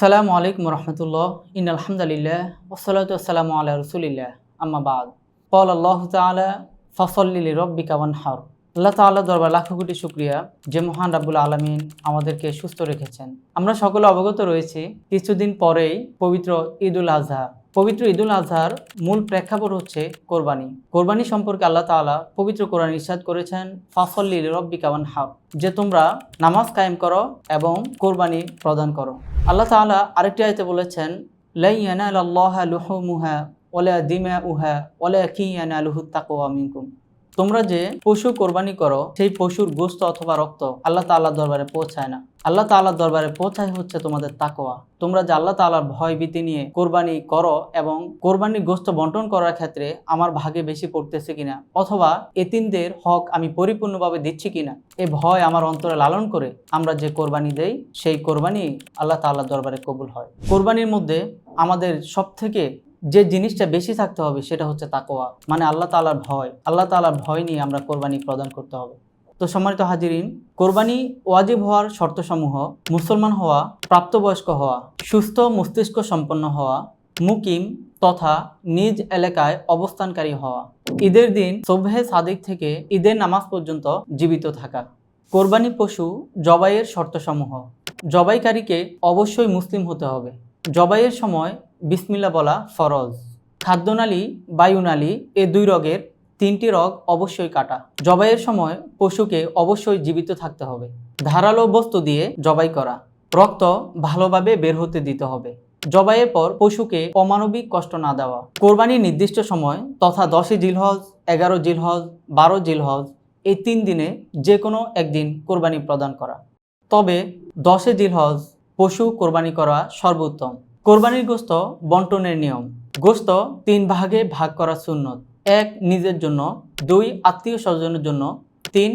সালামু আলাইকুম রহমতুল্লাহ ইন্নাল হামদুলিল্লাহ ওয়াসসালাতু ওয়াসসালামু আলা রাসূলিল্লাহ আম্মা বাদ ক্বালা আল্লাহু তাআলা ফাসাল্লি লিরাব্বিকা ওয়ানহার। আল্লাহ তাআলার দরবারে লাখো কোটি শুকরিয়া যে মহান রাব্বুল আলামিন আমাদেরকে সুস্থ রেখেছেন। আমরা সকলে অবগত রয়েছি কিছুদিন পরেই পবিত্র ঈদুল আজহা। পবিত্র ঈদুল আজহার মূল প্রেক্ষাপট হচ্ছে কোরবানি। কোরবানি সম্পর্কে আল্লাহ তাআলা পবিত্র কোরআনে ইরশাদ করেছেন ফাসাল্লি লিরাব্বিকা ওয়ানহার, যে তোমরা নামাজ কায়েম করো এবং কোরবানি প্রদান করো। আল্লাহ তাআলা আরেকটি আয়াতে বলেছেন লা ইয়ানালাল্লাহা লুহুমুহা ওয়ালা দিমাউহা ওয়ালাকিন ইয়ানালুহুত তাকওয়া মিনকুম। তোমরা যে পশু কোরবানি করো সেই পশুর গোশত অথবা রক্ত আল্লাহ তাআলার দরবারে পৌঁছায় না। আল্লাহ তাআলার দরবারে পৌঁছায় হচ্ছে তোমাদের তাকওয়া। তোমরা যে আল্লাহ তাআলার ভয় ভীতি নিয়ে কোরবানি করো এবং কোরবানির গোশত বন্টন করার ক্ষেত্রে আমার ভাগে বেশি পড়তেছে কিনা অথবা এতিমদের হক আমি পরিপূর্ণভাবে দিচ্ছি কিনা এই ভয় আমার অন্তরে লালন করে আমরা যে কোরবানি দেই সেই কোরবানি আল্লাহ তাআলার দরবারে কবুল হয়। কোরবানির মধ্যে আমাদের সবথেকে যে জিনিসটা বেশি থাকতে হবে সেটা হচ্ছে তাকওয়া, মানে আল্লাহ তাআলার ভয়। আল্লাহ তাআলার ভয় নিয়ে আমরা কোরবানি প্রদান করতে হবে। তো সম্মানিত হাজিরিন, কোরবানি ওয়াজিব হওয়ার শর্তসমূহ মুসলমান হওয়া, প্রাপ্তবয়স্ক হওয়া, সুস্থ মস্তিষ্ক সম্পন্ন হওয়া, মুকিম তথা নিজ এলাকায় অবস্থানকারী হওয়া, ঈদের দিন সুবহে সাদিক থেকে ঈদের নামাজ পর্যন্ত জীবিত থাকা। কোরবানি পশু জবাইয়ের শর্তসমূহ: জবাইকারীকে অবশ্যই মুসলিম হতে হবে। জবাইয়ের সময় বিসমিল্লাহ বলা ফরজ। খাদ্যনালী, বায়ুনালী এ দুই রগের 3টি রগ অবশ্যই কাটা। জবাইয়ের সময় পশুকে অবশ্যই জীবিত থাকতে হবে। ধারালো বস্তু দিয়ে জবাই করা। রক্ত ভালোভাবে বের হতে দিতে হবে। জবাইয়ের পর পশুকে অমানবিক কষ্ট না দেওয়া। কোরবানির নির্দিষ্ট সময় তথা 10 জিলহজ, 11 জিলহজ, 12 জিলহজ এই 3 দিনে যে কোনো একদিন কোরবানি প্রদান করা। তবে 10 জিলহজ পশু কোরবানি করা সর্বোত্তম। কোরবানির গোশত বন্টনের নিয়ম: গোশত 3 ভাগে ভাগ করা সুন্নত। 1 নিজের জন্য, 2 আত্মীয় স্বজনের জন্য, 3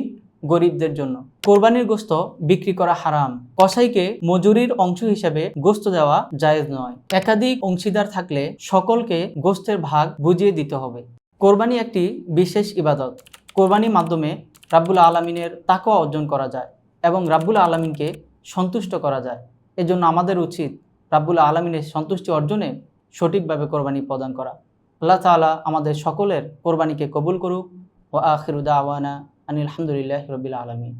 গরিবদের জন্য। কোরবানির গোশত বিক্রি করা হারাম। কসাইকে মজুরির অংশ হিসেবে গোশত দেওয়া জায়েজ নয়। একাধিক অংশীদার থাকলে সকলকে গোশতের ভাগ বুঝিয়ে দিতে হবে। কোরবানি একটি বিশেষ ইবাদত। কোরবানির মাধ্যমে রাব্বুল আলামিনের তাকওয়া অর্জন করা যায় এবং রাব্বুল আলামিনকে সন্তুষ্ট করা যায়। এজন্য আমাদের উচিত রাব্বুল আলামিনের সন্তুষ্টি অর্জনে সঠিকভাবে কোরবানি প্রদান করা। আল্লাহ তাআলা আমাদের সকলের কোরবানিকে কবুল করুক। ওয়া আখিরু দাওয়ানা আনিল হামদুলিল্লাহি রাব্বিল আলামিন।